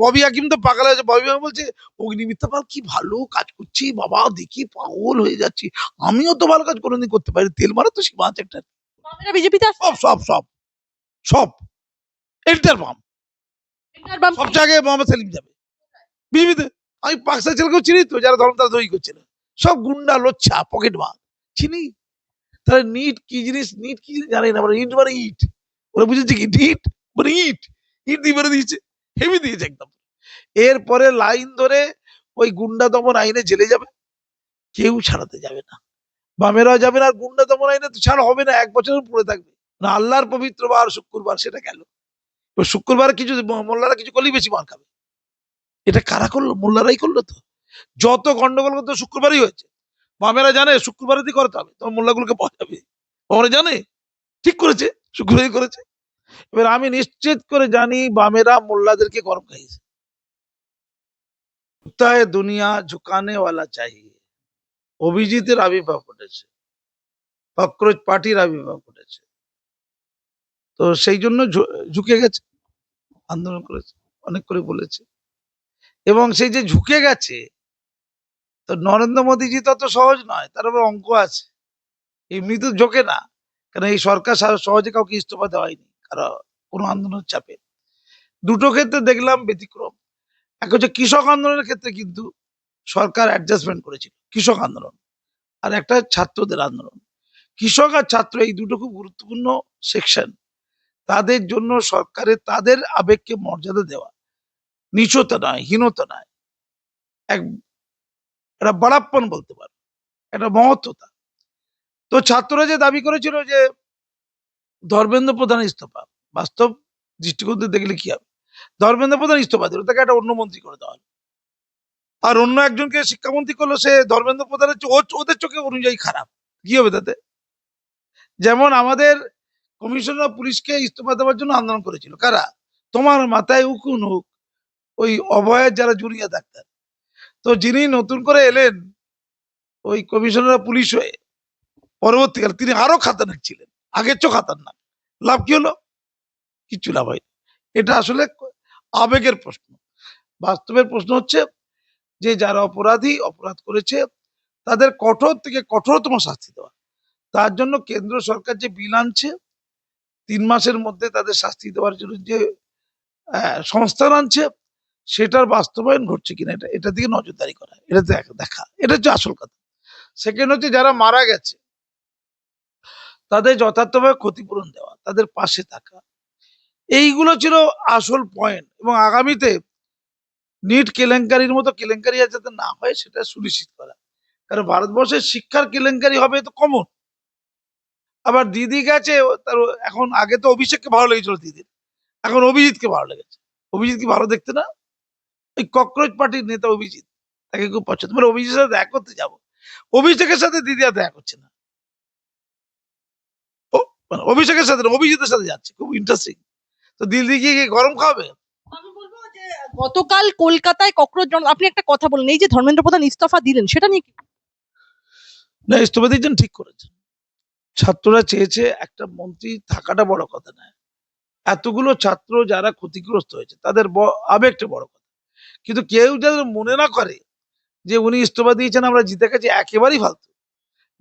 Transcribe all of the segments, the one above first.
ববি হাকিম তো পাগল হয়েছে। ববি হাকিম বলছে অগ্নিমিত্রা পাল কি ভালো কাজ করছি বাবা, দেখি পাগল হয়ে যাচ্ছি। আমিও তো ভালো কাজ কোনোদিন করতে পারি, তেল মারা তো সীমা আছে একটা। বিজেপিতে সব সব সব সব এন্টার বাম, সব জায়গায় মোহাম্মদ সেলিম যাবে বিজেপিতে। আমি পাকসা ছেলেকেও চিনি তো, যারা ধর্মতারা তৈরি করছিল, সব গুন্ডা লোচ্ছা পকেট মার চিনি। তাহলে নিট কি জিনিস, নিট কি জানি না, মানে ইট মানে ইট, ওরা বুঝেছে কি ইট মানে ইট, ইট দিয়ে মেরে দিয়েছে, হেভি দিয়েছে একদম। এরপরে লাইন ধরে ওই গুন্ডা দমন আইনে জেলে যাবে, কেউ ছাড়াতে যাবে না, বামেরাও যাবে না, আর গুন্ডা দমন আইনে তো ছাড় হবে না, 1 বছর পড়ে থাকবে না। আল্লাহর পবিত্র বার শুক্রবার, সেটা গেল। শুক্রবারে কিছু মোল্লারা কিছু করলেই বেশি মার খাবে। এটা কারা করলো? মোল্লারাই করলো তো। যত গন্ডগোল করতে শুক্রবারই হয়েছে। বামেরা জানে শুক্রবারই করতে হবে, তোমার মোল্লাগুলোকে পাওয়া যাবে, ওরা জানে, ঠিক করেছে, শুক্রবারই করেছে। এবার আমি নিশ্চিত করে জানি বামেরা মোল্লাদেরকে গরম খাইয়েছে। দুনিয়া ঝুকানে ওয়ালা চাহিয়ে, অভিজিতের আবির্ভাব ঘটেছে, ককরোচ পার্টির আবির্ভাব ঘটেছে, তো সেই জন্য ঝুঁকে গেছে, আন্দোলন করেছে, অনেক করে বলেছে। এবং সেই যে ঝুঁকে গেছে, তো নরেন্দ্র মোদীজি তত সহজ নয়, তার আবার অঙ্ক আছে, এমনি তো ঝোঁকে না। কারণ এই সরকার সহজে কাউকে ইস্তফা দেওয়ায়নি, কারণ কোনো আন্দোলনের চাপে। দুটো ক্ষেত্রে দেখলাম ব্যতিক্রম। এক হচ্ছে কৃষক আন্দোলনের ক্ষেত্রে কিন্তু সরকার অ্যাডজাস্টমেন্ট করেছিল, কৃষক আন্দোলন, আর একটা ছাত্রদের আন্দোলন। কৃষক আর ছাত্র এই দুটো খুব গুরুত্বপূর্ণ সেকশন, তাদের জন্য সরকারের তাদের আবেগকে মর্যাদা দেওয়া, নিচতা নয়, হীনতা নয়, এক একটা বাড়াপ্পন বলতে পারো, একটা মহত্বতা। তো ছাত্ররা যে দাবি করেছিল যে ধর্মেন্দ্র প্রধান ইস্তফা, বাস্তব দৃষ্টিকোণ থেকে দেখলে কি হবে, ধর্মেন্দ্র প্রধান ইস্তফা দিল, তাকে একটা অন্য মন্ত্রী করে দেওয়া হলো, আর অন্য একজনকে শিক্ষামন্ত্রী করলো, সে ধর্মেন্দ্র প্রধানের ওদের চোখে অনুযায়ী খারাপ। কি হবে তাতে? যেমন আমাদের কমিশনার পুলিশকে ইস্তফা দেওয়ার জন্য আন্দোলন করেছিল কারা? তোমার মাথায় উকুন হোক, ওই অভয়ের যারা জুনিয়র ডাক্তার। তো যিনি নতুন করে এলেন ওই কমিশনার পুলিশ হয়ে, পরবর্তীকালে তিনি আরো খাতারনাক ছিলেন, আগের চো খাতারনাক। লাভ কি হলো? কিচ্ছু লাভ হয়নি। এটা আসলে আবেগের প্রশ্ন। বাস্তবের প্রশ্ন হচ্ছে যে যারা অপরাধী, অপরাধ করেছে, তাদের কঠোর থেকে কঠোরতম শাস্তি দেওয়া। তার জন্য কেন্দ্র সরকার যে বিল আনছে, 3 মাসের মধ্যে তাদের শাস্তি দেওয়ার জন্য যে সংস্থান আনছে, সেটার বাস্তবায়ন ঘটছে কিনা, এটা দিকে নজরদারি করা, এটা দেখা, এটা হচ্ছে আসল কথা। সেকেন্ড হচ্ছে যারা মারা গেছে তাদের যথার্থভাবে ক্ষতিপূরণ দেওয়া, তাদের পাশে থাকা, এইগুলো ছিল আসল পয়েন্ট। এবং আগামীতে নিট কেলেঙ্কারির মতো কেলেঙ্কারি আর যাতে না হয় সেটা সুনিশ্চিত করা। কারণ ভারতবর্ষের শিক্ষার কেলেঙ্কারি হবে তো কমন। আবার দিদি গেছে, তার এখন, আগে তো অভিষেককে ভালো লেগেছিল দিদির, এখন অভিজিৎকে ভালো লেগেছে। অভিজিৎ কি ভালো দেখতে না? ওই ককরোচ পার্টির নেতা অভিজিৎ, তাকে খুব পছন্দ, মানে অভিজিতের সাথে দেখা করতে যাবো, অভিষেকের সাথে দিদি আর দেখা করছে না, মানে অভিষেকের সাথে অভিজিতের সাথে যাচ্ছে, খুব ইন্টারেস্টিং। তো দিল্লি গিয়ে গরম খাবে। আমি বলবো যে গতকাল কলকাতায় ককরোচ আপনি একটা কথা বলেন, এই যে ধর্মেন্দ্র প্রধান ইস্তফা দিলেন, সেটা নিয়ে কি? না, ইস্তফা দিয়েছেন, ঠিক করেছেন। ছাত্ররা চেয়েছে, একটা মন্ত্রী থাকাটা বড় কথা নয়, এতগুলো ছাত্র যারা ক্ষতিগ্রস্ত হয়েছে তাদের আবেগটা বড় কথা। কিন্তু কেউ যাদের মনে না করে যে উনি ইস্তফা দিয়েছেন আমরা জিতে গেছি, একেবারেই ফালতু।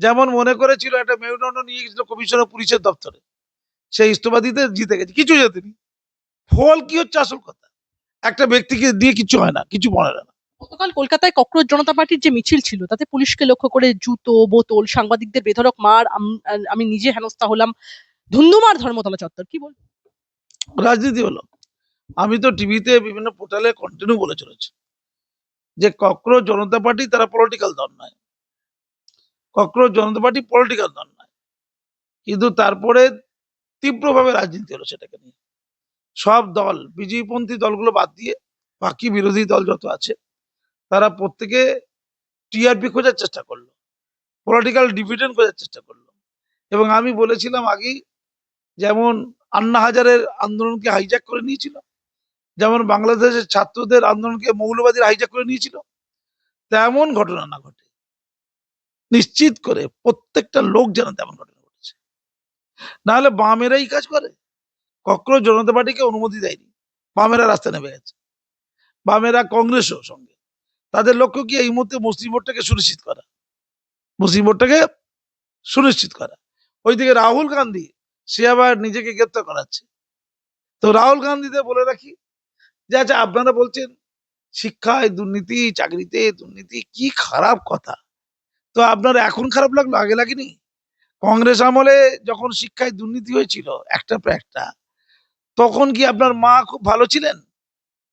যেমন মনে করেছিল একটা মেরুদণ্ড নিয়ে গেছিল কমিশনার পুলিশের দপ্তরে, সেই ইস্তফা দিতে জিতে গেছে, কিছু যেতেনি। ফল কি হচ্ছে আসল কথা, একটা ব্যক্তিকে দিয়ে কিছু হয় না, কিছু মনে না। গতকাল কলকাতায় ককরোচ জনতা পার্টির যে মিছিল ছিল, তাতে পুলিশকে লক্ষ্য করে জুতো, বোতল, সাংবাদিকদের বেধড়ক মার, আমি নিজে হেনস্থা হলাম, ধুন্ধুমার ধর্মতলা চত্বর, কি বল? রাজনীতি হলো। আমি তো টিভিতে বিভিন্ন পোর্টালে কন্টিনিউ বলে চলেছি যে ককরোচ জনতা পার্টি তারা পলিটিক্যাল দল নয়, ককরোচ জনতা পার্টি পলিটিক্যাল দল নয়। কিন্তু তারপরে তীব্রভাবে রাজনীতি হলো সেটাকে নিয়ে। সব দল, বিজেপিপন্থী দলগুলো বাদ দিয়ে বাকি বিরোধী দল যত আছে, তারা প্রত্যেকে টিআরপি খোঁজার চেষ্টা করলো, পলিটিক্যাল ডিভিডেন্ড খোঁজার চেষ্টা করলো। এবং আমি বলেছিলাম আগেই, যেমন আন্না হাজারের আন্দোলনকে হাইজ্যাক করে নিয়েছিল, যেমন বাংলাদেশের ছাত্রদের আন্দোলনকে মৌলবাদীরা হাইজ্যাক করে নিয়েছিল, তেমন ঘটনা না ঘটে, নিশ্চিত করে প্রত্যেকটা লোক যেন তেমন ঘটনা ঘটেছে। না হলে বামেরাই কাজ করে, ককরোচ জনতা পার্টিকে অনুমতি দেয়নি, বামেরা রাস্তায় নেমে গেছে। বামেরা কংগ্রেসও সঙ্গে। তাদের লক্ষ্য কি এই মুহূর্তে মুসলিম ভোটটাকে সুনিশ্চিত করা, মুসলিম ভোটটাকে সুনিশ্চিত করা। ওইদিকে রাহুল গান্ধী সে আবার নিজেকে গ্রেপ্তার করাচ্ছে। তো রাহুল গান্ধীতে বলে রাখি যে আচ্ছা আপনারা বলছেন শিক্ষায় দুর্নীতি, চাকরিতে দুর্নীতি, কি খারাপ কথা। তো আপনার এখন খারাপ লাগলো, আগে লাগেনি? কংগ্রেস আমলে যখন শিক্ষায় দুর্নীতি হয়েছিল একটার পর একটা, তখন কি আপনার মা খুব ভালো ছিলেন?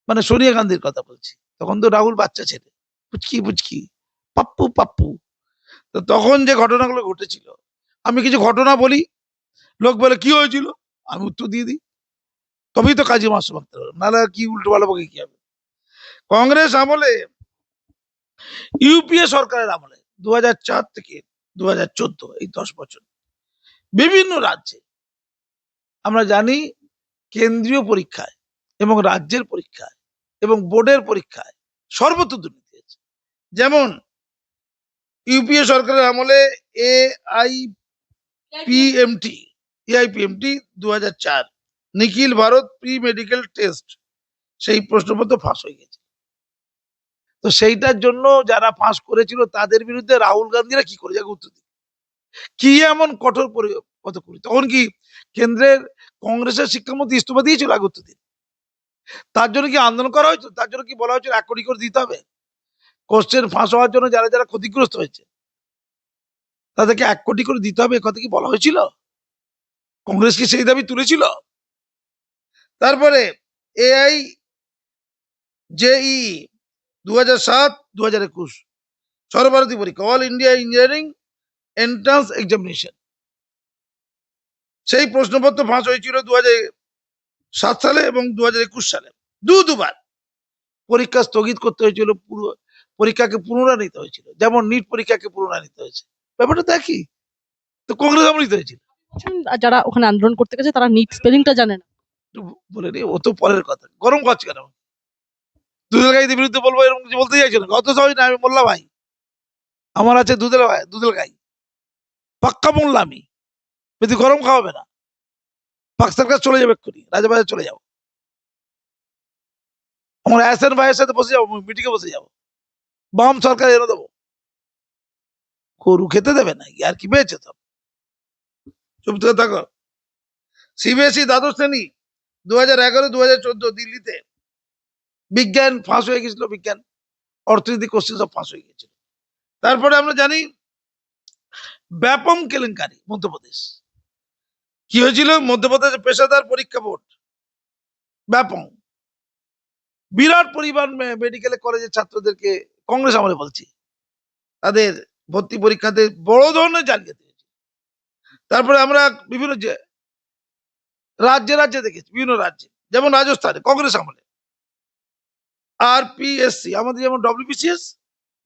মানে সোনিয়া গান্ধীর কথা বলছি, তখন তো রাহুল বাচ্চা ছেলে, পুচকি পুচকি, পাপ্পু পাপ্পু। তো তখন যে ঘটনাগুলো ঘটেছিল, আমি কিছু ঘটনা বলি, লোক বলে কি হয়েছিল, আমি উত্তর দিয়ে দিই, তবেই তো কাজী মাসুম মারতে পারবে, নাহলে কি উল্টো ভালো বকে কি হবে। কংগ্রেস আমলে, ইউপিএ সরকারের আমলে 2004 থেকে 2014 এই 10 বছর বিভিন্ন রাজ্যে আমরা জানি কেন্দ্রীয় পরীক্ষায় এবং রাজ্যের পরীক্ষায় এবং বোর্ডের পরীক্ষায় সর্বত্র দুর্নীতি হয়েছে। যেমন ইউপিএ সরকারের আমলে এআইপিএমটি 2004 নিখিল ভারত প্রি মেডিকেল টেস্ট, সেই প্রশ্নপত্র ফাঁস হয়ে গেছে। তো সেইটার জন্য যারা ফাঁস করেছিল তাদের বিরুদ্ধে রাহুল গান্ধীরা কি করে যাকে উত্তর দিই, কি এমন কঠোর পদক্ষেপ, তখন কি কেন্দ্রের কংগ্রেসের শিক্ষামন্ত্রী ইস্তফা দিয়েছিল আগে উত্তর দিন? তার জন্য কি আন্দোলন করা হয়েছিল? তার জন্য কি বলা হয়েছিল 1 কোটি করে দিতে হবে? কোশ্চেন ফাঁস হওয়ার জন্য যারা যারা ক্ষতিগ্রস্ত হয়েছে তাদেরকে 1 কোটি করে দিতে হবে, কথা কি বলা হয়েছিল? কংগ্রেস কি সেই দাবি তুলেছিল? তারপরে এআই জেই 2007 2021 সর্বভারতীয় পরীক্ষা, all India engineering entrance examination, সেই প্রশ্নপত্র ফাঁস হয়েছিল 2007 সালে এবং 2021 সালে। দুবার পরীক্ষা স্থগিত করতে হয়েছিল, পুরো পরীক্ষাকে পুনরায় নিতে হয়েছিল, যেমন নিট পরীক্ষাকে পুনরায় নিতে হয়েছে। ব্যাপারটা তো একই, তো কংগ্রেস আমলে নিতে হয়েছিল। যারা ওখানে আন্দোলন করতে গেছে তারা নিট স্পেলিংটা জানে না। একটু বলে নি, ও তো পরের কথা, গরম খাচ্ছে কেন? দুধেল গাইদের বিরুদ্ধে বলবো এরকম কিছু বলতে চাইছিল না, অত সবাই না, আমি মোল্লা ভাই, আমার আছে দুধেল ভাই, দুধেল গাই, পাক্কা মোল্লা আমি, বেশি গরম খাওয়াবে না, পাক সরকার চলে যাবে এক্ষুনি, রাজাবাজার চলে যাবো, আমার এসএন ভাইয়ের সাথে বসে যাবো, মিটিংয়ে বসে যাবো, বাম সরকার এনে দেবো, গরু খেতে দেবে না, আর কি পেয়েছে তো, চুপ করে থাকো। সিবিএসই দ্বাদশ শ্রেণী 2011-2014 দিল্লিতে বিজ্ঞান ফাঁস হয়ে গেছিল, বিজ্ঞান অর্থনীতি কোশ্চেন সব ফাঁস হয়ে গেছিল। তারপরে আমরা জানি ব্যাপম কেলেঙ্কারি মধ্যপ্রদেশ, কি হয়েছিল মধ্যপ্রদেশের পেশাদার পরীক্ষা বোর্ড ব্যাপম, বিরাট পরিমাণ মেডিকেল কলেজের ছাত্রদেরকে, কংগ্রেস আমলে বলছি, তাদের ভর্তি পরীক্ষাতে বড় ধরনের জালিয়াতি হয়েছে। তারপরে আমরা বিভিন্ন রাজ্যে রাজ্যে দেখেছি, বিভিন্ন রাজ্যে, যেমন রাজস্থানে কংগ্রেস আমলে আরপিএসসি, আমাদের যেমন ডব্লিউবিসিএস,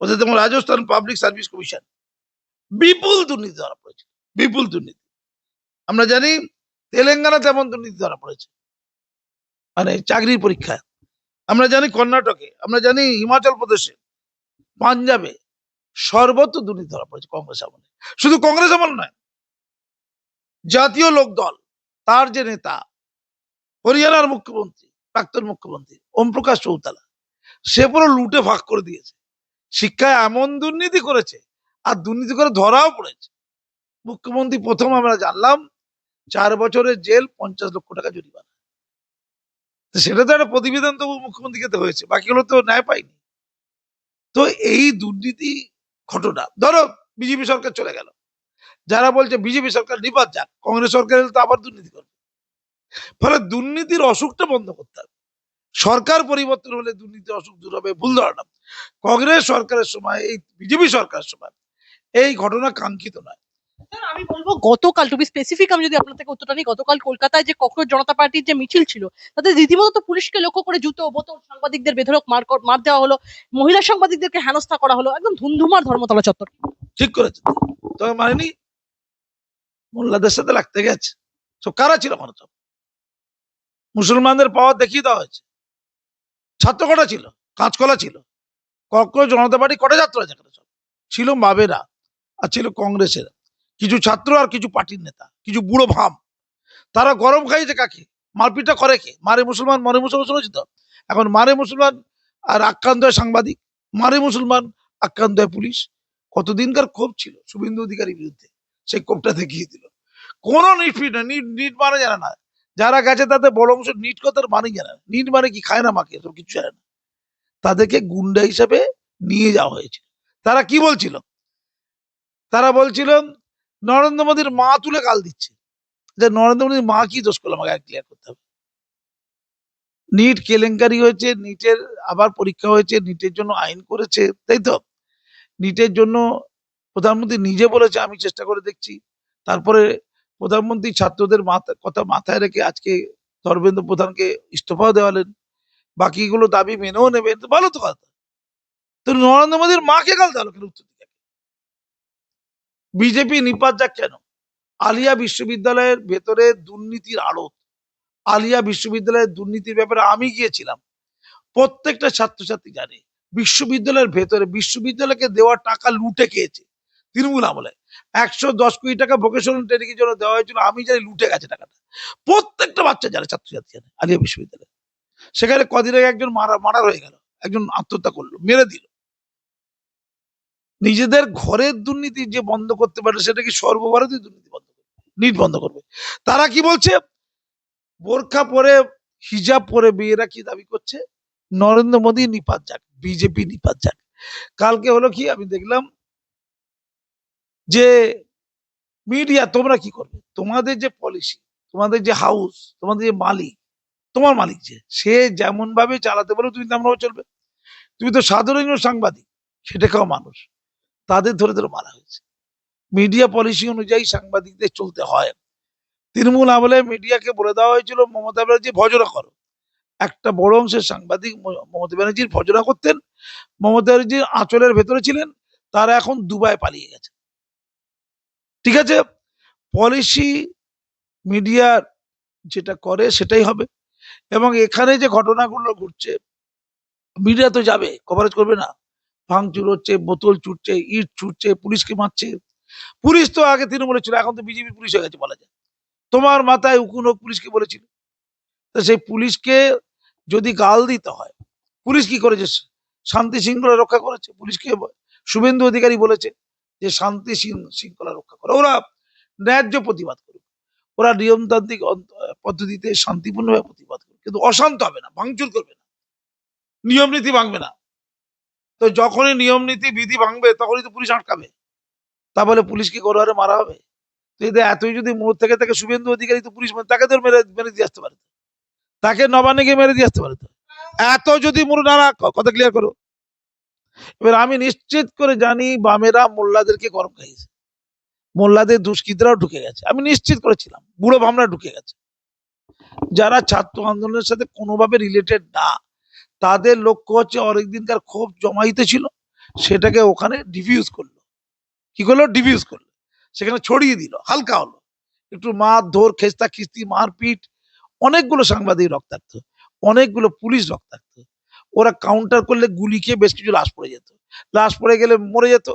ওদের যেমন রাজস্থান পাবলিক সার্ভিস কমিশন, বিপুল দুর্নীতি ধরা পড়েছে, বিপুল দুর্নীতি। আমরা জানি তেলেঙ্গানা তেমন দুর্নীতি ধরা পড়েছে, মানে চাকরির পরীক্ষায়। আমরা জানি কর্ণাটকে, আমরা জানি হিমাচল প্রদেশে, পাঞ্জাবে, সর্বত্র দুর্নীতি ধরা পড়েছে কংগ্রেস আমলে। শুধু কংগ্রেস আমল নয়, জাতীয় লোক দল, তার যে নেতা হরিয়ানার মুখ্যমন্ত্রী, প্রাক্তন মুখ্যমন্ত্রী ওম প্রকাশ চৌতালা, সে পুরো লুটে ভাগ করে দিয়েছে, শিক্ষায় এমন দুর্নীতি করেছে, আর দুর্নীতি করে ধরাও পড়েছে। মুখ্যমন্ত্রী প্রথম আমরা জানলাম 4 বছরের জেল, 50 লক্ষ টাকা জরিমানা। সেটা তো একটা প্রতিবেদন তো মুখ্যমন্ত্রীকে তো হয়েছে, বাকিগুলো তো ন্যায় পাইনি। তো এই দুর্নীতি ঘটনা, ধরো বিজেপি সরকার চলে গেল, যারা বলছে বিজেপি সরকার নিপাত যাক, কংগ্রেস সরকার এলে তো আবার দুর্নীতি করবে। ফলে দুর্নীতির অসুখটা বন্ধ করতে হবে। সরকার পরিবর্তন হলে দুর্নীতির অসুখ দূর হবে, ভুল ধারণা। কংগ্রেস সরকারের সময়, এই বিজেপি সরকারের সময় এই ঘটনা কাঙ্ক্ষিত নয়। আমি বলবো গতকাল, টু বি স্পেসিফিক, আমি যদি আপনার থেকে উত্তরটা নিই, গতকাল কলকাতায় যে ককরোচ জনতা পার্টির যে মিছিল ছিল, তাতে রীতিমতো তো পুলিশকে লক্ষ্য করে জুতো বোতল, সাংবাদিকদের বেধড়ক মার দেওয়া হলো, মহিলা সাংবাদিকদেরকে হেনস্থা করা হলো, একদম ধুন্ধুমার ধর্মতলা চত্বর। ঠিক করেছে, তবে মানেনি মোল্লাদের সাথে লাগতে গেছে। সব কারা ছিল মানুষ? মুসলমানদের পাওয়ার দেখিয়ে দেওয়া হয়েছে। ছাত্র কটা ছিল? কাঁচকলা ছিল। ককরোচ জনতা পার্টি কটা ছাত্র আছে? সব ছিল বাবেরা, আর ছিল কংগ্রেসের কিছু ছাত্র, আর কিছু পার্টির নেতা, কিছু বুড়ো ভাম। তারা গরম খাইয়েছে কাকে? মারপিটটা করে কে? মারে মুসলমান, মরে মুসলমান, শুনেছি তো। এখন মারে মুসলমান আর আক্রান্ত হয় সাংবাদিক, মারে মুসলমান, আক্রান্ত হয় পুলিশ। কতদিনকার ক্ষোভ ছিল শুভেন্দু অধিকারীর বিরুদ্ধে, সেই ক্ষোভটা দেখিয়ে দিল। কোনো নিট ফিট না, নিট নিট মানে জানে না, যারা গেছে তাদের বড় অংশ নিট কথার মানে জানে না, নিট মানে কি খায় না মাকে, এসব কিছু জানে না। তাদেরকে গুন্ডা হিসেবে নিয়ে যাওয়া হয়েছিল। তারা কি বলছিল? তারা বলছিল নরেন্দ্র মোদীর মা তুলে গাল দিচ্ছে, যে নরেন্দ্র মোদীর মা কি দোষ করলো, আমাকে ক্লিয়ার করতে হবে। নিট কেলেঙ্কারি হয়েছে, নিটের আবার পরীক্ষা হয়েছে, নিটের জন্য আইন করেছে, তাই তো? নিটের জন্য প্রধানমন্ত্রী নিজে বলেছে আমি চেষ্টা করে দেখছি। তারপরে প্রধানমন্ত্রী ছাত্রদের কথা মাথায় রেখে আজকে ধর্মেন্দ্র প্রধানকে ইস্তফাও দেওয়ালেন, বাকিগুলো দাবি মেনেও নেবেন, তো ভালো তো কথা। তো নরেন্দ্র মোদীর মাকে গাল দেওয়ালো কেন উত্তর দিকে? বিজেপি নিপাত যাক কেন? আলিয়া বিশ্ববিদ্যালয়ের ভেতরে দুর্নীতির আড়ত, আলিয়া বিশ্ববিদ্যালয়ের দুর্নীতির ব্যাপারে আমি গিয়েছিলাম, প্রত্যেকটা ছাত্রছাত্রী জানে বিশ্ববিদ্যালয়ের ভেতরে বিশ্ববিদ্যালয়কে দেওয়া টাকা লুটে খেয়েছে তৃণমূল আমলে। 110 কোটি টাকা ভোকেশনাল ট্রেনিং এর জন্য দেওয়া হয়েছিল, আমি জানি লুটে গেছে টাকাটা। প্রত্যেকটা বাচ্চা জানে, ছাত্রছাত্রী জানে আলিয়া বিশ্ববিদ্যালয়। সেখানে কদিন আগে একজন মার্ডার হয়ে গেল, একজন আত্মহত্যা করলো, মেরে দিল। নিজেদের ঘরের দুর্নীতি যে বন্ধ করতে পারে, সেটা কি সর্বভারতীয় দুর্নীতি বন্ধ করবে? নিট বন্ধ করবে। তারা কি বলছে? বোরখা পরে, হিজাব পরে মেয়েরা কি দাবি করছে? নরেন্দ্র মোদী নিপাত যাক, বিজেপি নিপাত যাক। কালকে হলো কি, আমি দেখলাম যে মিডিয়া, তোমরা কি করবে? তোমাদের যে পলিসি, তোমাদের যে হাউস, তোমাদের যে মালিক, তোমার মালিক যে, সে যেমন ভাবে চালাতে বলো তুমি তেমন ভাবে চলবে। তুমি তো সাধারণ সাংবাদিক, খেটে খাওয়া মানুষ, তাদের ধরে ধরে মারা হয়েছে। মিডিয়া পলিসি অনুযায়ী সাংবাদিকদের চলতে হয়। তৃণমূল আমলে মিডিয়াকে বলে দেওয়া হয়েছিল মমতা ব্যানার্জি ভজনা করো। একটা বড় অংশের সাংবাদিক মমতা ব্যানার্জির ভজনা করতেন, মমতা ব্যানার্জির আঁচলের ভেতরে ছিলেন, তারা এখন দুবাই পালিয়ে গেছে। ঠিক আছে, পলিসি মিডিয়া যেটা করে সেটাই হবে। এবং এখানে যে ঘটনাগুলো ঘটছে, মিডিয়া তো যাবে, কভারেজ করবে না? ভাঙচুর হচ্ছে, বোতল ছুটছে, ইট ছুটছে, পুলিশকে মারছে। পুলিশ তো আগে তৃণমূলে ছিল, এখন তো বিজেপি পুলিশ হয়ে গেছে বলা যায়। তোমার মাথায় উকুন হোক পুলিশকে বলেছিল। তো সেই পুলিশকে যদি গাল দিতে হয়, পুলিশ কি করেছে? শান্তি শৃঙ্খলা রক্ষা করেছে। পুলিশকে শুভেন্দু অধিকারী বলেছে যে শান্তি শৃঙ্খলা রক্ষা করে, ওরা ন্যায্য প্রতিবাদ করবে, ওরা নিয়মতান্ত্রিক পদ্ধতিতে শান্তিপূর্ণভাবে প্রতিবাদ করবে, কিন্তু অশান্ত হবে না, ভাঙচুর করবে না, নিয়ম নীতি ভাঙবে না। তো যখনই নিয়ম নীতি বিধি ভাঙবে, তখনই তো পুলিশ আটকাবে। তা বলে পুলিশকে গরুয়ারে মারা হবে? তো এদের এতই যদি মোড় থেকে থাকে, শুভেন্দু অধিকারী তো পুলিশ, তাকে তো মেরে মেরে দিয়ে আসতে পারে, তাকে নবান্নে গিয়ে মেরে দিয়ে আসতে পারে। তো এত যদি মুরু না, কথা ক্লিয়ার করো। এবার আমি নিশ্চিত করে জানি বামেরা মোল্লাদেরকে গরম খাইয়েছে, মোল্লাদের দুষ্কৃতীরাও ঢুকে গেছে, আমি নিশ্চিত করেছিলাম বুড়ো ভামরা ঢুকে গেছে। যারা ছাত্র আন্দোলনের সাথে কোনোভাবে রিলেটেড না, তাদের লক্ষ্য হচ্ছে অনেকদিনকার ক্ষোভ জমাইতে ছিল, সেটাকে ওখানে ডিফিউজ করলো। কি করলো? ডিফিউজ করলো, সেখানে ছড়িয়ে দিল, হালকা হলো। একটু মার ধর, খেস্তা খিস্তি, মারপিট, অনেকগুলো সাংবাদিক রক্তাক্ত, অনেকগুলো পুলিশ রক্তাক্ত। ওরা কাউন্টার করলে গুলি খেয়ে বেশ কিছু লাশ পড়ে যেত, লাশ পড়ে গেলে মরে যেত।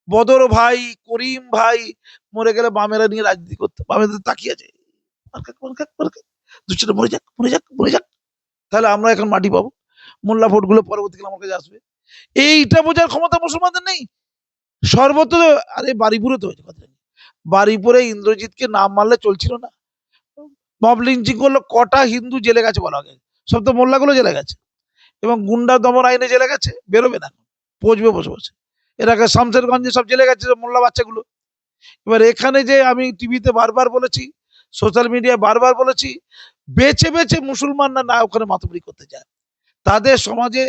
বদর ভাই, করিম ভাই মরে গেলে বামেরা নিয়ে রাজনীতি করতো, বামেদের তাকিয়ে আছে, দুশ্চেটা মরে যাক, মরে যাক, মরে যাক, তাহলে আমরা এখন মাটি পাবো, মোল্লা ভোটগুলো পরবর্তীকালে আমার কাছে আসবে। এইটা বোঝার ক্ষমতা মুসলমানদের নেই। সর্বত্র, আরে বারিপুরে তো হয়েছে কথা, বারিপুরে ইন্দ্রজিৎকে নাম মারলে চলছিল না, মব লিঞ্চিং করলো, কটা হিন্দু জেলে গেছে বলা আগে, সব তো মোল্লাগুলো জেলে গেছে, এবং গুন্ডা দমন আইনে জেলে গেছে, বেরোবে না, পচবে বসে বসে। এর আগে শামসেরগঞ্জে সব জেলে গেছে মোল্লা বাচ্চাগুলো। এবার এখানে যে আমি টিভিতে বারবার বলেছি, সোশ্যাল মিডিয়ায় বারবার বলেছি, বেছে বেছে মুসলমানরা না ওখানে মাতবরি করতে যায়, তাদের সমাজে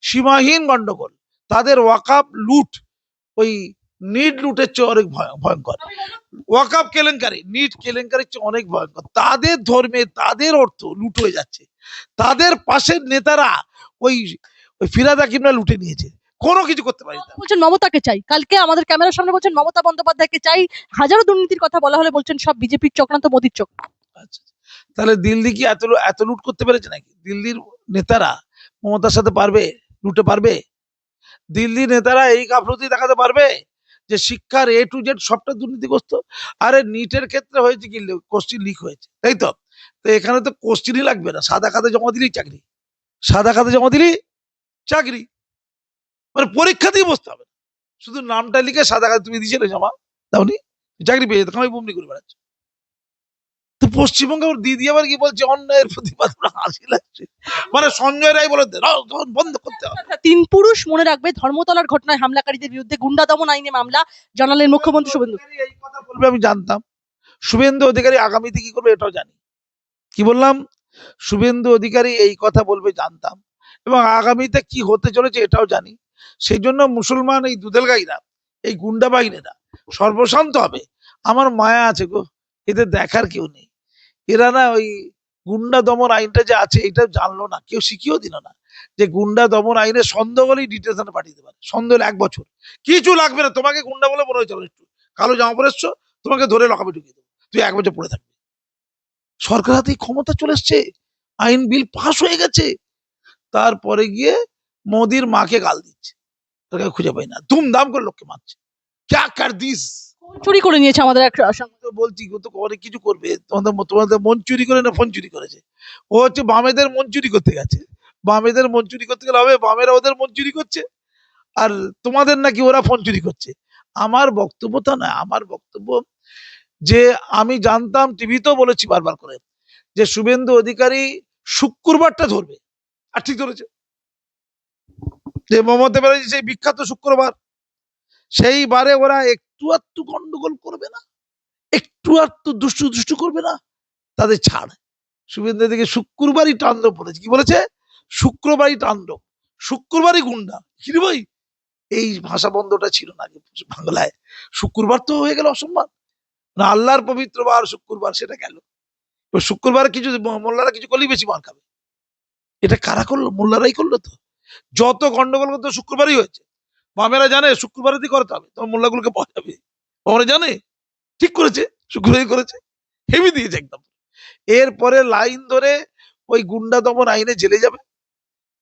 সীমাহীন গন্ডগোল, তাদের ওয়াকাব লুট, ওই নিট লুটের চেয়ে অনেক ভয়ঙ্কর, ওয়াকাব কেলেঙ্কারি, নিট কেলেঙ্কারির চেয়ে অনেক ভয়ঙ্কর। তাদের ধর্মে, তাদের অর্থ লুট হয়ে যাচ্ছে, তাদের পাশের নেতারা ওই ওই ফিরাদ হাকিমরা লুটে নিয়েছে, কোনো কিছু করতে পারি না। বলছেন মমতাকে চাই, কালকে আমাদের ক্যামেরার সামনে বলছেন মমতা বন্দ্যোপাধ্যায়কে চাই, হাজারো দুর্নীতির কথা বলা হলে বলছেন সব বিজেপির চক্রান্ত, মোদির চক্রান্ত। আচ্ছা, তাহলে দিল্লি কি এত লুট করতে পেরেছে নাকি? দিল্লির নেতারা মমতার সাথে পারবে লুটে? পারবে? দিল্লির নেতারা এই গাফলতি দেখাতে পারবে যে শিক্ষার A to Z সবটা দুর্নীতিগ্রস্ত? আরে নিটের ক্ষেত্রে হয়েছে কি, কোশ্চিন লিক হয়েছে, তাই তো? তো এখানে তো কোশ্চিনই লাগবে না, সাদা খাতা জমা দিলেই চাকরি, সাদা খাতা জমা দিলেই চাকরি, মানে পরীক্ষা দিয়ে বসতে হবে না। শুধু নামটা লিখে সাদা কাগজে তুমি দিয়েছিলে জমা দাওনি, চাকরি পেয়ে যেত, আমি বমনি করে বেড়াচ্ছি। তো পশ্চিমবঙ্গে ওর দিদি আবার কি বলছে, অন্যায়ের প্রতিবাদ, ওরা হাসি লাগছে। মানে সঞ্জয় রায় বলে বন্ধ করতে হবে। তিন পুরুষ মনে রাখবে ধর্মতলার ঘটনায় হামলাকারীদের বিরুদ্ধে গুন্ডা দমন আইনে মামলা, জানালেন মুখ্যমন্ত্রী শুভেন্দু। এই কথা বলবে আমি জানতাম। শুভেন্দু অধিকারী আগামীতে কি করবে এটাও জানি। কি বললাম? শুভেন্দু অধিকারী এই কথা বলবে জানতাম, এবং আগামীতে কি হতে চলেছে এটাও জানি। সেই জন্য মুসলমান এই দুধেল গাইরা, এই গুন্ডা বাহিনীরা সর্বশান্ত হবে। আমার মায়া আছে গো, এদের দেখার কেউ নেই। এরা না ওই গুন্ডা দমন আইনটা যে আছে এটা জানলো না, কেউ শিখিয়েও দিল না যে গুন্ডা দমন আইনে সন্দেহ হলেই ডিটেনশনে পাঠিয়ে দেবে, সন্দেহ হলে 1 বছর, কিছু লাগবে না। তোমাকে গুন্ডা বলে মনে হয়েছিল একটু কালো জামা পরে এসছো, তোমাকে ধরে লকাপে ঢুকিয়ে দেবো, তুই 1 বছর পড়ে থাকবি। সরকার হাতে ক্ষমতা চলে এসছে, আইন বিল পাস হয়ে গেছে, তারপরে গিয়ে মোদির মাকে গাল দিচ্ছে, তাকে খুঁজে পাই না, ধুমধাম করে লোককে মারছে। ক্যা কর দিস, চুরি করে নিয়েছে আমাদের এক সাংবাদিক। তো বলছি ও তো অনেক কিছু করবে, তোমাদের মন চুরি করে না ফোন চুরি করেছে। ও হচ্ছে বামেদের মন চুরি করতে গেছে, বামেদের মন চুরি করতে গেলে হবে, বামেরা ওদের মন চুরি করছে, আর তোমাদের নাকি ওরা ফোন চুরি করছে। আমার বক্তব্য তা না, আমার বক্তব্য যে আমি জানতাম, টিভিতেও বলেছি বারবার করে, যে শুভেন্দু অধিকারী শুক্রবারটা ধরবে, আর ঠিক ধরেছে। যে মমতা ব্যানার্জি সেই বিখ্যাত শুক্রবার, সেই বারে ওরা একটু আধটু গন্ডগোল করবে না, একটু আধটু দুষ্টু দুষ্টু করবে না, তাদের ছাড়। শুভেন্দু অধিকারী শুক্রবারই তাণ্ডব বলেছে, কি বলেছে? শুক্রবারই তাণ্ডব, শুক্রবারই গুন্ডা। কি রে ভাই, এই ভাষা বন্ধটা ছিল না আগে বাংলায়। শুক্রবার তো হয়ে গেল অসম্মান, না আল্লাহর পবিত্র বার শুক্রবার, সেটা গেল। এবার শুক্রবার কিছু মোল্লারা কিছু করলেই বেশি মার খাবে। এটা কারা করলো? মোল্লারাই করলো তো। যত গন্ডগোল করতে শুক্রবারই হয়েছে। বামেরা জানে শুক্রবারই করতে হবে, তোমার মোল্লাগুলোকে পাওয়া যাবে, ওরা জানে, ঠিক করেছে, শুক্রবারই করেছে, হেভি দিয়েছে একদম। এরপরে লাইন ধরে ওই গুন্ডা দমন আইনে জেলে যাবে,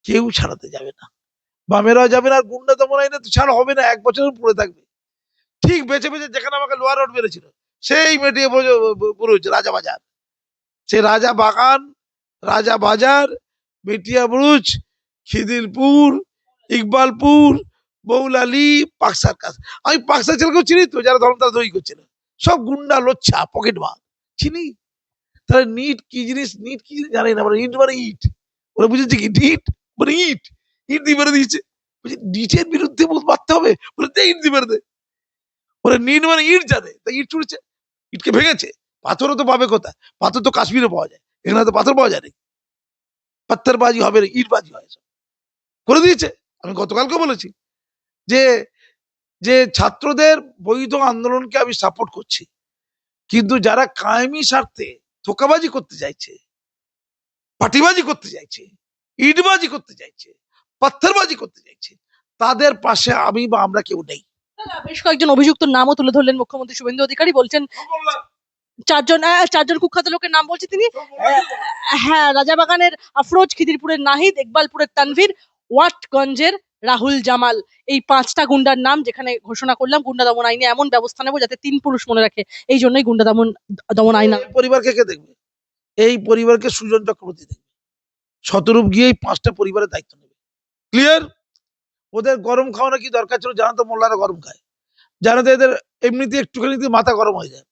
কেউ ছাড়াতে যাবে না, বামেরাও যাবে না, আর গুন্ডা দমন আইনে তো ছাড়া হবে না, 1 বছরের পড়ে থাকবে। ঠিক বেছে বেছে যেখানে আমাকে লোয়ার রোড বেড়েছিল, সেই মেটিয়ে পুরো হচ্ছে রাজা বাজার, সে রাজা বাগান, রাজা বাজার, মেটিয়া বুরুজ, খিদিরপুর, ইকবালপুর, বৌলালি, পাকসার কাজ। আমি পাকসার ছেলেকেও চিনি তো, যারা ধর্মতলা দই করছিল, সব গুন্ডা লোচ্ছা পকেট মার, চিনি। তাহলে নিট কি জিনিস, নিট কি জিনিস জানি না, মানে ইট মানে ইট, ওরা বুঝেছে কি ইট মানে ইট, ইট দিয়ে মেরে দিয়েছে। বলছি নিটের বিরুদ্ধে মারতে হবে, বলে দে ইট দিয়ে মেরে দে। ওরা নিট মানে ইট জানে, তাই ইট ছুড়েছে, ইটকে ভেঙেছে। পাথরও তো পাবে কোথায়? পাথর তো কাশ্মীরে পাওয়া যায়, এখানে তো পাথর পাওয়া যায় না। পাথরবাজি হবে না, ইটবাজি হয়, সব করে দিয়েছে। আমি গতকালকে বলেছি যে যে ছাত্রদের বৈধ আন্দোলনকে আমি সাপোর্ট করছি, কিন্তু যারা কায়েমি স্বার্থে ধোকাবাজি করতে চাইছে, পাটিবাজি করতে চাইছে, ইটবাজি করতে চাইছে, পাথরবাজি করতে চাইছে, তাদের পাশে আমি বা আমরা কেউ নেই। বেশ কয়েকজন অভিযুক্ত নামও তুলে ধরলেন মুখ্যমন্ত্রী শুভেন্দু অধিকারী, বলছেন চারজন কুখ্যাত লোকের নাম বলছে তিনি। হ্যাঁ, রাজাবাগানের আফরোজ, খিদিরপুরের নাহিদ, ইকবালপুরের তানভীর, ওয়াটগঞ্জের রাহুল জামাল, এই 5টা গুন্ডার নাম যেখানে ঘোষণা করলাম গুন্ডা দমন আইনে এমন ব্যবস্থা নেবো যাতে 3 পুরুষ মনে রাখে, এই জন্যই গুন্ডা দমন আইন। এই পরিবারকে কে দেখবে? এই পরিবারকে সুজন চক্রবর্তী দেখবে, শতরূপ গিয়ে এই 5টা পরিবারের দায়িত্ব নেবে। ক্লিয়ার? ওদের গরম খাওয়ানো কি দরকার ছিল? জানা তো মোল্লারা গরম খায়, জানা তো এদের এমনিতে একটুখানি মাথা গরম হয়ে যায়।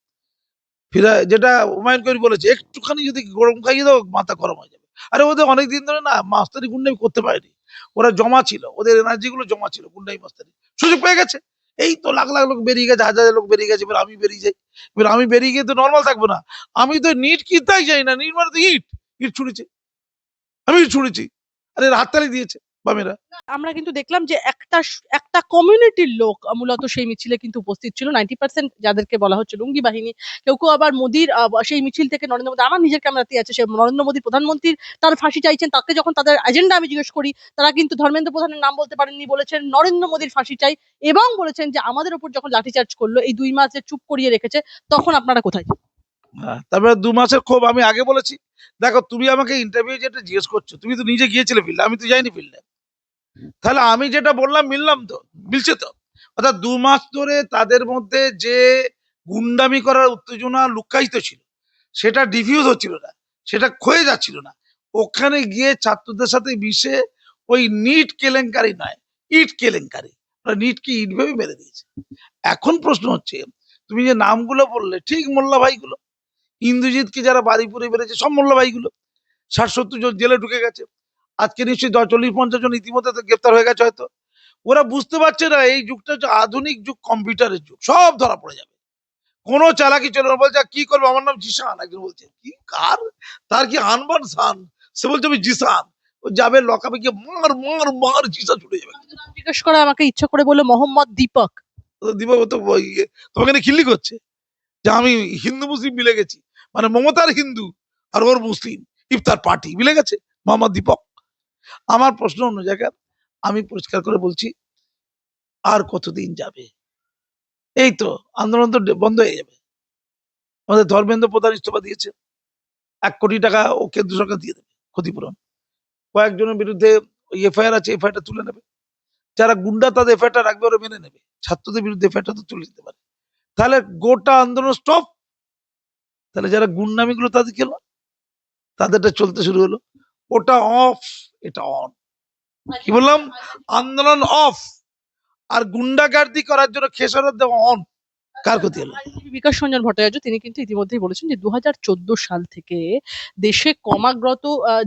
ফিরা যেটা হুমায়ুন কবির বলেছে, একটুখানি যদি গরম খাইয়ে দাও মাথা গরম হয়ে যাবে। আরে ওদের অনেকদিন ধরে না মাস্তানি গুন্ডামি করতে পারেনি, ওরা জমা ছিল, ওদের এনার্জি গুলো জমা ছিল গুন্ডামি মাস্তানি, সুযোগ পেয়ে গেছে। এই তো লাখ লাখ লোক বেরিয়ে গেছে, হাজার হাজার লোক বেরিয়ে গেছে, এবার আমি বেরিয়ে যাই। এবার আমি বেরিয়ে গিয়ে তো নর্মাল থাকবো না, আমি তো নিট কিনতেই যাই না, নিট মানে তো ইট, ইট ছুড়েছে, আমি ইট ছুড়েছি, আরে হাততালি দিয়েছে বামেরা। আমরা কিন্তু দেখলাম যে একটা কমিউনিটির লোক মূলত সেই মিছিলে কিন্তু উপস্থিত ছিল, 90% যাদেরকে বলা হচ্ছে লুঙ্গি বাহিনী। কেউ কেউ আবার মোদির সেই মিছিল থেকে নরেন্দ্র মোদী, আমার নিজের ক্যামেরাতেই আছে, সে নরেন্দ্র মোদী প্রধানমন্ত্রীর তার ফাঁসি চাইছেন, তাকে যখন তাদের এজেন্ডা আমি জিজ্ঞেস করি, তারা কিন্তু ধর্মেন্দ্র প্রধানের নাম বলতে পারেননি, বলেছেন নরেন্দ্র মোদীর ফাঁসি চাই, এবং বলেছেন যে আমাদের উপর যখন লাঠিচার্জ করলো, এই 2 মাস যে চুপ করিয়ে রেখেছে, তখন আপনারা কোথায়? তারপরে 2 মাসের ক্ষোভ আমি আগে বলেছি। দেখো তুমি আমাকে ইন্টারভিউ যেটা জিজ্ঞেস করছো, তুমি তো নিজে গিয়েছিলে ফিল্ডে, আমি তো যাইনি ফিল্ডে, তাহলে আমি যেটা বললাম মিললাম তো, মিলছে তো। অর্থাৎ 2 মাস ধরে তাদের মধ্যে যে গুন্ডামি করার উত্তেজনা লুকায়িত ছিল, সেটা ডিফিউজ হচ্ছিল না, সেটা ক্ষয়ে যাচ্ছিল না। ওখানে গিয়ে ছাত্রদের সাথে মিশে ওই নিট কেলেঙ্কারি নয়, ইট কেলেঙ্কারি। ওরা নিটকে ইট ভেবে মেরে দিয়েছে। এখন প্রশ্ন হচ্ছে, তুমি যে নামগুলো বললে, ঠিক মোল্লা ভাইগুলো, ইন্দ্রজিৎকে যারা বাড়িপুরে বেড়েছে সব মোল্লা ভাইগুলো, 60-70 জন জেলে ঢুকে গেছে। আজকে নিশ্চয়ই 40-50 জন ইতিমধ্যে তো গ্রেপ্তার হয়ে গেছে হয়তো। ওরা বুঝতে পারছে না এই যুগটা হচ্ছে আধুনিক যুগ, কম্পিউটারের যুগ, সব ধরা পড়ে যাবে। কোনো চালাকি চলে না। বলছে কি করবো, আমার নাম জিসান। একজন বলছে কি, কার, তার কি আনবান সান? সে বলছে আমি জিসান। ও যাবে লকাবে গিয়ে মার মার মার, জিসান ছুটে যাবে। আমি তো নাম জিজ্ঞেস করে আমাকে ইচ্ছা করে বললো মোহাম্মদ দীপক। দিবা তো তোমাকে খিল্লি করছে যে আমি হিন্দু মুসলিম মিলে গেছি, মানে মমতার হিন্দু আর ওর মুসলিম, ইফতার পার্টি মিলে গেছে, মোহাম্মদ দীপক। আমার প্রশ্ন অন্য জায়গায়। আমি পরিষ্কার করে বলছি, আর কতদিন যাবে? এই তো আন্দোলন তো বন্ধ হয়ে যাবে। আমাদের ধর্মেন্দ্র প্রধান ইস্তফা দিয়েছে, 1 কোটি টাকা ও কেন্দ্র সরকার দিয়ে দেবে ক্ষতিপূরণ। কয়েকজনের বিরুদ্ধে এফআইআর আছে, এফআইআরটা তুলে নেবে। যারা গুন্ডা তাদের এফআইআরটা রাখবে, ওরা মেনে নেবে। ছাত্রদের বিরুদ্ধে এফআইআরটা তো তুলে দিতে পারে। তাহলে গোটা আন্দোলন স্টপ। তাহলে যারা গুন্ডামি গুলো তাদের কি হলো? তাদেরটা চলতে শুরু হলো। ওটা অফ, এটা অন। কি বললাম? আন্দোলন অফ, আর গুন্ডাগার্দি করার জন্য খেসারত দেওয়া অন। কার ক্ষতি হলো? আইনজীবী বিকাশ রঞ্জন ভট্টাচার্য তিনি কিন্তু ইতিমধ্যেই বলেছেন যে 2014 সাল থেকে দেশে ক্রমাগত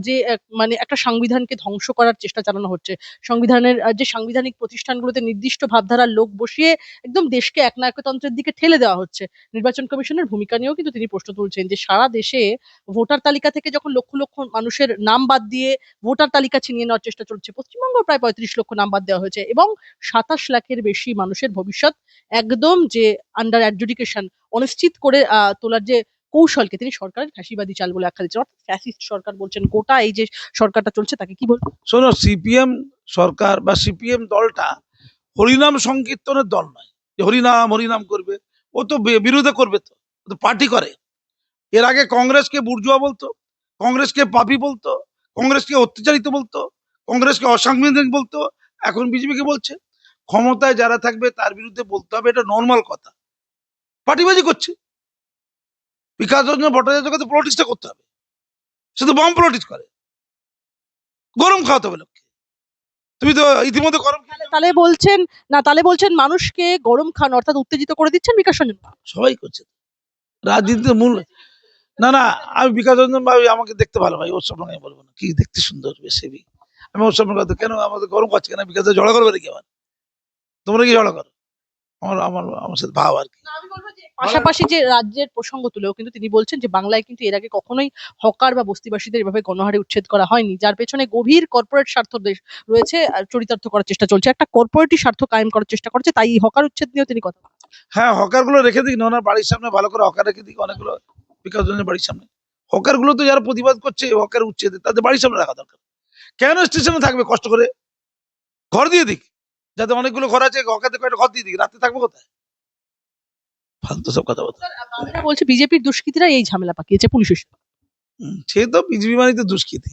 যে মানে একটা সংবিধানকে ধ্বংস করার চেষ্টা চালানো হচ্ছে, সংবিধানের যে সাংবিধানিক প্রতিষ্ঠানগুলোতে নির্দিষ্ট ভাবধারার লোক বসিয়ে একদম দেশকে একনায়কতন্ত্রের দিকে ঠেলে দেওয়া হচ্ছে। নির্বাচন কমিশনের ভূমিকা নিয়েও কিন্তু তিনি প্রশ্ন তুলছেন যে সারা দেশে ভোটার তালিকা থেকে যখন লক্ষ লক্ষ মানুষের নাম বাদ দিয়ে ভোটার তালিকা ছিনিয়ে নেওয়ার চেষ্টা চলছে, পশ্চিমবঙ্গ প্রায় 35 লক্ষ নাম বাদ দেওয়া হয়েছে এবং 27 লাখের বেশি মানুষের ভবিষ্যৎ একদম যে আন্ডার অ্যাডজুডিকেশন অনিশ্চিত করে তোলার যে কৌশলকে তিনি সরকারের ফ্যাসিবাদী চাল বলে আখ্যা দিচ্ছেন, অর্থাৎ ফ্যাসিস্ট সরকার বলছেন। গোটা এই যে সরকারটা চলছে তাকে কি বলবো? শোনো, সিপিএম সরকার বা সিপিএম দলটা হরিনাম সংকীর্তনের দল নয় যে হরিনাম হরিনাম করবে। ও তো বিরোধে করবে, তো ও তো পার্টি করে। এর আগে কংগ্রেসকে বুর্জুয়া বলতো, কংগ্রেসকে পাপি বলতো, কংগ্রেসকে অত্যাচারিত বলতো, কংগ্রেসকে অসাংবিধানিক বলতো। এখন বিজেপিকে বলছে। ক্ষমতায় যারা থাকবে তার বিরুদ্ধে বলতে হবে, এটা নর্মাল কথা। পার্টিবাজি করছে। বিকাশ রঞ্জন ভট্টাচার্যকে তো পলিটিক্সটা করতে হবে, সে তো বম পলিটিক্স করে। গরম খাওয়াতে হবে লোককে। তুমি তো ইতিমধ্যে গরম তাহলে বলছেন না, তাহলে বলছেন মানুষকে গরম খান অর্থাৎ উত্তেজিত করে দিচ্ছেন বিকাশ রঞ্জন। সবাই করছে। রাজনীতিতে মূল, না না, আমি বিকাশ রঞ্জন ভাই আমাকে দেখতে ভালো ভাই, ওর সঙ্গে আমি বলবো না, কি দেখতে সুন্দর বেশ হেবি। আমি ওর সঙ্গে কথা, কেন আমাদের গরম খাচ্ছে কেন? বিকাশ ঝগড়া করবে নাকি আবার? তোমরা কি ঝগড়া করো? আমার আমার আমার সাথে ভাব আর কি। না, আমি বলবো যে পাশাপাশি যে রাজ্যের প্রসঙ্গ তুলেও কিন্তু তিনি বলছেন যে বাংলায় কিন্তু এর আগে কখনোই হকার বা বস্তিবাসীদের এভাবে গণহারে উচ্ছেদ করা হয়নি, যার পেছনে গভীর কর্পোরেট স্বার্থ রয়েছে আর চরিতার্থ করার চেষ্টা চলছে, একটা কর্পোরেটই স্বার্থ কায়েম করার চেষ্টা করছে, তাই এই হকার উচ্ছেদ নিয়েও তিনি কথা বলেন। হ্যাঁ, হকার গুলো রেখে দিক না, ওনার বাড়ির সামনে ভালো করে হকার রেখে দিক অনেকগুলো। বিকাশ রঞ্জনের বাড়ির সামনে হকার গুলো তো যারা প্রতিবাদ করছে হকার উচ্ছেদে, তাদের বাড়ির সামনে রাখা দরকার। কেন স্টেশনে থাকবে কষ্ট করে? ঘর দিয়ে দিক, যাতে অনেকগুলো ঘর আছে, হকারদের কয়েকটা ঘর দিয়ে দিক, রাতে থাকবে কোথায়? ফালতু সব কথা বলতে। বামেরা বলছে বিজেপির দুষ্কৃতীরা এই ঝামেলা পাকিয়েছে পুলিশের সাথে। সে তো বিজেপি মানে তো দুষ্কৃতি।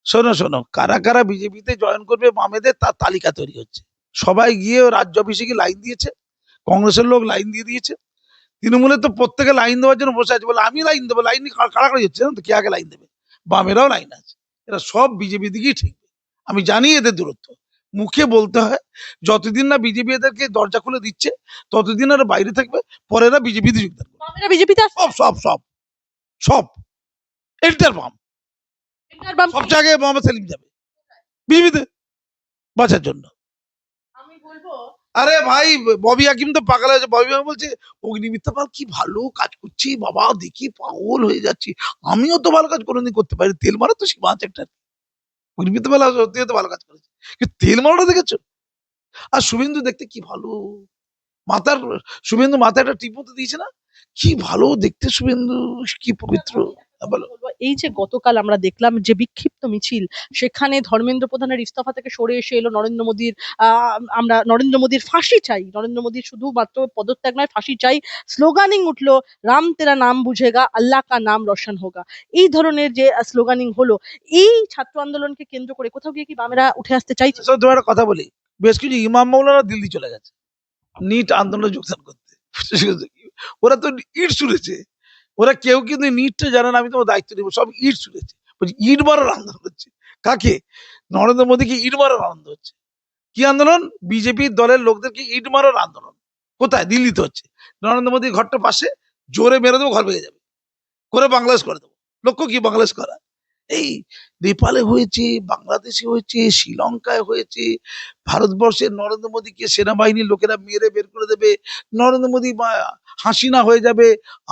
শোনো শোনো, কারা কারা বিজেপিতে জয়েন করবে বামেদের, তার তালিকা তৈরি হচ্ছে। সবাই গিয়ে রাজ্য অফিসে গিয়ে লাইন দিয়েছে, কংগ্রেসের লোক লাইন দিয়ে দিয়েছে, তৃণমূলের তো প্রত্যেকে লাইন দেওয়ার জন্য বসে আছে, বলে আমি লাইন দেবো। লাইন কাড়াকাড়ি হচ্ছে না তো, কে আগে লাইন দেবে। বামেরাও লাইন আছে, এরা সব বিজেপি দিকেই ঠিক। আমি জানি এদের দূরত্ব, মুখে বলতে হয়। যতদিন না বিজেপি এদেরকে দরজা খুলে দিচ্ছে, ততদিন আর বাইরে থাকবে, পরে এরা বিজেপিতে যোগদান করবে। বামেরা বিজেপিতে আসছে। সব সব সব সব এন্টার বাম, সব জায়গায় মোহাম্মদ সেলিম যাবে বিজেপিতে বাঁচার জন্য। আমি বলবো আরে ভাই, ববি হাকিম তো পাগল হয়েছে। ববি হাকিম বলছে অগ্নিমিত্রা পাল কি ভালো কাজ করছি বাবা, দেখি পাগল হয়ে যাচ্ছি। আমিও তো ভালো কাজ কোনোদিন করতে পারি, তেল মারা তো সীমা আছে একটা। অগ্নিমিত্রা পাল সত্যি তো ভালো কাজ করেছে, কিন্তু তেল মারাটা দেখেছো? আর শুভেন্দু দেখতে কি ভালো, মাথার, শুভেন্দু মাথায় একটা টিপ মতো দিয়েছে না, কি ভালো দেখতে শুভেন্দু, কি পবিত্র। বলো। বলবো, এই যে গতকাল আমরা দেখলাম যে বিক্ষিপ্ত মিছিল, সেখানে ধর্মেন্দ্র প্রধানের ইস্তফা থেকে সরে এসে এলো নরেন্দ্র মোদীর আমরা নরেন্দ্র মোদীর ফাঁসি চাই, নরেন্দ্র মোদীর শুধুমাত্র পদত্যাগ নয় ফাঁসি চাই, স্লোগানিং উঠলো রাম তেরা নাম বুঝেগা আল্লাহ কা নাম রোশন হোগা। এই ধরনের যে স্লোগানিং হলো, এই ছাত্র আন্দোলনকে কেন্দ্র করে কোথাও গিয়ে কি বামেরা উঠে আসতে চাইছে? তোমার একটা কথা বলি, বেশ কিছু ইমাম মৌলানা দিল্লি চলে গেছে নিট আন্দোলনে যোগদান করতে। ওরা তো ইট ছুড়েছে, ওরা কেউ কিন্তু নিটটা জানে না। আমি তোমার দায়িত্ব নেবো, সব ইট ছুড়েছে, বলছি ইট মারার আন্দোলন হচ্ছে। কাকে? নরেন্দ্র মোদীকে ইট মারার আনন্দ হচ্ছে। কি আন্দোলন? বিজেপির দলের লোকদেরকে ইট মারার আন্দোলন। কোথায়? দিল্লিতে হচ্ছে। নরেন্দ্র মোদীর ঘরটা পাশে, জোরে মেরে দেবো, ঘর ভেঙে যাবে, করে বাংলাদেশ করে দেবো। লক্ষ্য কি বাংলাদেশ করা? এই নেপালে হয়েছে, বাংলাদেশে হয়েছে, শ্রীলঙ্কায় হয়েছে। ভারতবর্ষের নরেন্দ্র মোদীকে সেনাবাহিনীর লোকেরা মেরে বের করে দেবে। নরেন্দ্র মোদী হাসিনা হয়ে যাবে।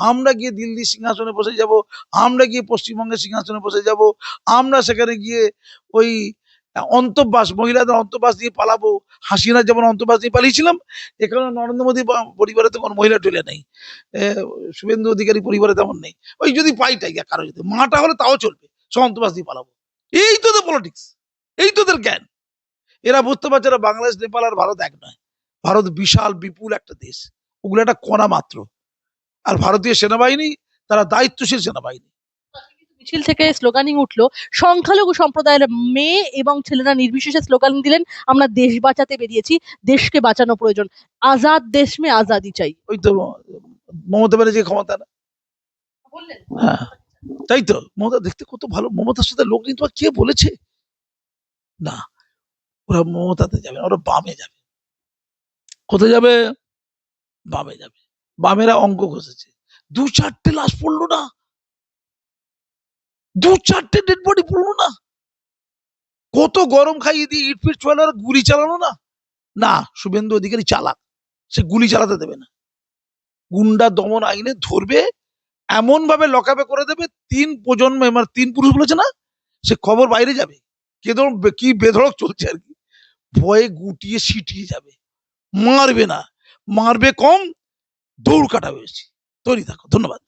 আমরা গিয়ে দিল্লির সিংহাসনে বসে যাব, আমরা গিয়ে পশ্চিমবঙ্গের সিংহাসনে বসে যাব, আমরা সেখানে গিয়ে ওই অন্তঃবাস, মহিলাদের অন্তঃবাস দিয়ে পালাবো। হাসিনা যেমন অন্তঃবাস দিয়ে পালিয়েছিলাম, এখানে নরেন্দ্র মোদী পরিবারে তো কোনো মহিলা টুলে নেই, শুভেন্দু অধিকারী পরিবারে তেমন নেই। ওই যদি পাই টাইগা কারো, যদি মাটা হলে তাও চলবে, সব অন্তঃবাস দিয়ে পালাবো। এই তোদের পলিটিক্স, এই তোদের জ্ঞান। এরা বুঝতে পারছে না বাংলাদেশ, নেপাল আর ভারত এক নয়। ভারত বিশাল বিপুল একটা দেশ, ওগুলো একটা কণা মাত্র। আর ভারতীয় সেনাবাহিনী, তারা দায়িত্বশীল সেনাবাহিনী। মিছিল থেকে স্লোগানিং উঠলো, সংখ্যালঘু সম্প্রদায়ের মেয়ে এবং ছেলেরা নির্বিশেষে স্লোগান দিলেন, আমরা দেশ বাঁচাতে বেরিয়েছি, দেশকে বাঁচানো প্রয়োজন, আজাদ দেশ মে আজাদি চাই। ওই তো মমতা ব্যানার্জি ক্ষমতা না? বললেন হ্যাঁ, তাই তো। মমতা দেখতে কত ভালো, মমতার সাথে লোক নিয়ে তোমার কে বলেছে? না, ওরা মমতাতে যাবে না, ওরা বামে যাবে। কোথায় যাবে? বামে যাবে। বামেরা অঙ্ক ঘষেছে, 2-4টে লাশ পড়লো না, 2-4টে ডেড বডি পড়লো না। কত গরম খাইয়ে দিয়ে ইট ফিট ছোয়ালো, আর গুলি চালানো না। না, শুভেন্দু অধিকারী চালাক, সে গুলি চালাতে দেবে না। গুন্ডা দমন আইনে ধরবে, এমন ভাবে লকআপে করে দেবে, 3 প্রজন্ম, মানে 3 পুরুষ বলেছে না, সে খবর বাইরে যাবে। কি বেধড়ক চলছে আর কি। ভয়ে গুটিয়ে সিটিয়ে যাবে, মারবে না, মারবে কম, দৌড় কাটা বেশি। তৈরি থাকো। ধন্যবাদ।